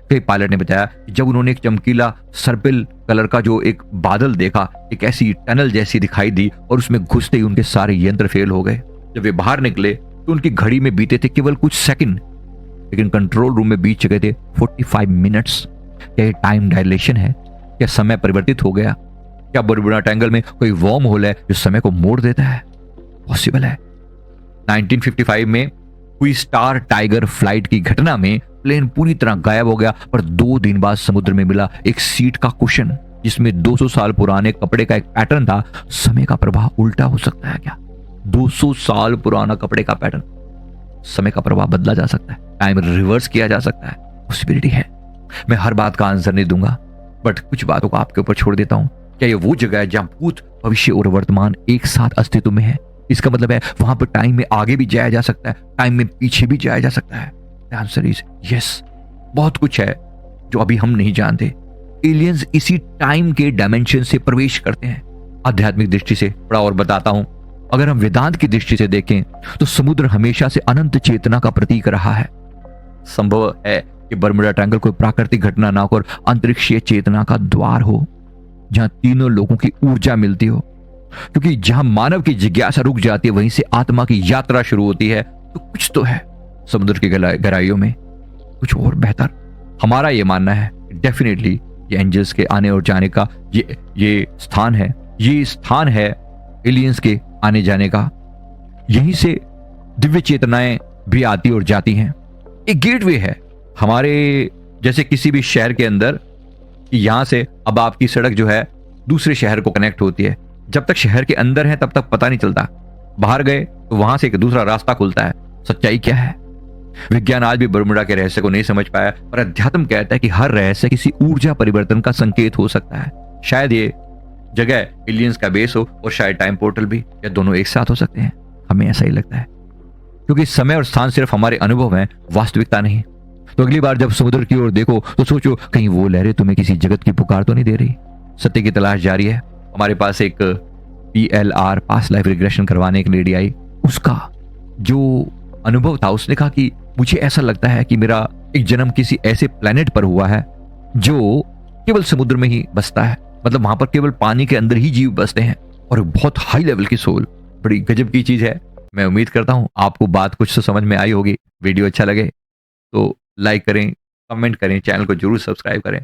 फिर पायलट ने बताया कि जब उन्होंने एक चमकीला सर्पिल कलर का जो एक बादल देखा, एक ऐसी टनल जैसी दिखाई दी और उसमें घुसते ही उनके सारे यंत्र फेल हो गए। जब वे बाहर निकले तो उनकी घड़ी में बीते थे केवल कुछ सेकंड, लेकिन कंट्रोल रूम में बीत चुके थे 45 मिनट्स। क्या ये टाइम डायलेशन है? क्या समय परिवर्तित हो गया? क्या बरमूडा ट्रायंगल में कोई वर्म होल है जो समय को मोड़ देता है? पॉसिबल है। 1955 में हुई स्टार टाइगर फ्लाइट की घटना में प्लेन पूरी तरह गायब हो गया, पर 2 दिन बाद समुद्र में मिला एक सीट का कुशन जिसमें 200 साल पुराने कपड़े का एक पैटर्न था। समय का प्रवाह उल्टा हो सकता है क्या? 200 साल पुराना कपड़े का पैटर्न, समय का प्रवाह बदला जा सकता है, टाइम रिवर्स किया जा सकता है। पॉसिबिलिटी है। मैं हर बात का आंसर नहीं दूंगा, बट कुछ बातों को आपके ऊपर छोड़ देता हूं। क्या ये वो जगह है जहां भूत, भविष्य और वर्तमान एक साथ अस्तित्व में है? इसका मतलब है वहां पर टाइम में आगे भी जाया जा सकता है, टाइम में पीछे भी जाया जा सकता है। Answer is yes. बहुत कुछ है जो अभी हम नहीं जानते। एलियंस इसी टाइम के डायमेंशन से प्रवेश करते हैं। आध्यात्मिक दृष्टि से थोड़ा और बताता हूं। अगर हम वेदांत की दृष्टि से देखें तो समुद्र हमेशा से अनंत चेतना का प्रतीक रहा है। संभव है कि बरमूडा ट्रायंगल कोई प्राकृतिक घटना ना होकर अंतरिक्षीय चेतना का द्वार हो, जहां तीनों लोगों की ऊर्जा मिलती हो। क्योंकि जहां मानव की जिज्ञासा रुक जाती है वहीं से आत्मा की यात्रा शुरू होती है। तो कुछ तो है समुद्र की गहराइयों में, कुछ और बेहतर। हमारा यह मानना है डेफिनेटली ये एंजल्स के आने और जाने का ये स्थान है। ये स्थान है एलियंस के आने जाने का। यहीं से दिव्य चेतनाएं भी आती और जाती हैं। एक गेटवे है हमारे जैसे किसी भी शहर के अंदर, कि यहां से अब आपकी सड़क जो है दूसरे शहर को कनेक्ट होती है। जब तक शहर के अंदर है तब तक पता नहीं चलता, बाहर गए तो वहां से एक दूसरा रास्ता खुलता है। सच्चाई क्या है? विज्ञान आज भी बरमूडा के रहस्य को नहीं समझ पाया, पर अध्यात्म कहता है कि हर रहस्य किसी ऊर्जा परिवर्तन का संकेत हो सकता है। शायद ये जगह एलियंस का बेस हो और शायद टाइम पोर्टल भी, या दोनों एक साथ हो सकते हैं। हमें ऐसा ही लगता है, क्योंकि समय और स्थान सिर्फ हमारे अनुभव हैं, वास्तविकता नहीं। तो अगली बार जब समुद्र की ओर देखो तो सोचो कहीं वो लहरें तुम्हें किसी जगत की पुकार तो नहीं दे रही। सत्य की तलाश जारी है। हमारे पास एक PLR पास्ट लाइफ रिग्रेशन करवाने एक लेडी आई। उसका जो अनुभव था, उसने कहा कि मुझे ऐसा लगता है कि मेरा एक जन्म किसी ऐसे प्लेनेट पर हुआ है जो केवल समुद्र में ही बसता है। मतलब वहां पर केवल पानी के अंदर ही जीव बसते हैं, और बहुत हाई लेवल की सोल। बड़ी गजब की चीज है। मैं उम्मीद करता हूं आपको बात कुछ तो समझ में आई होगी। वीडियो अच्छा लगे तो लाइक करें, कमेंट करें, चैनल को जरूर सब्सक्राइब करें।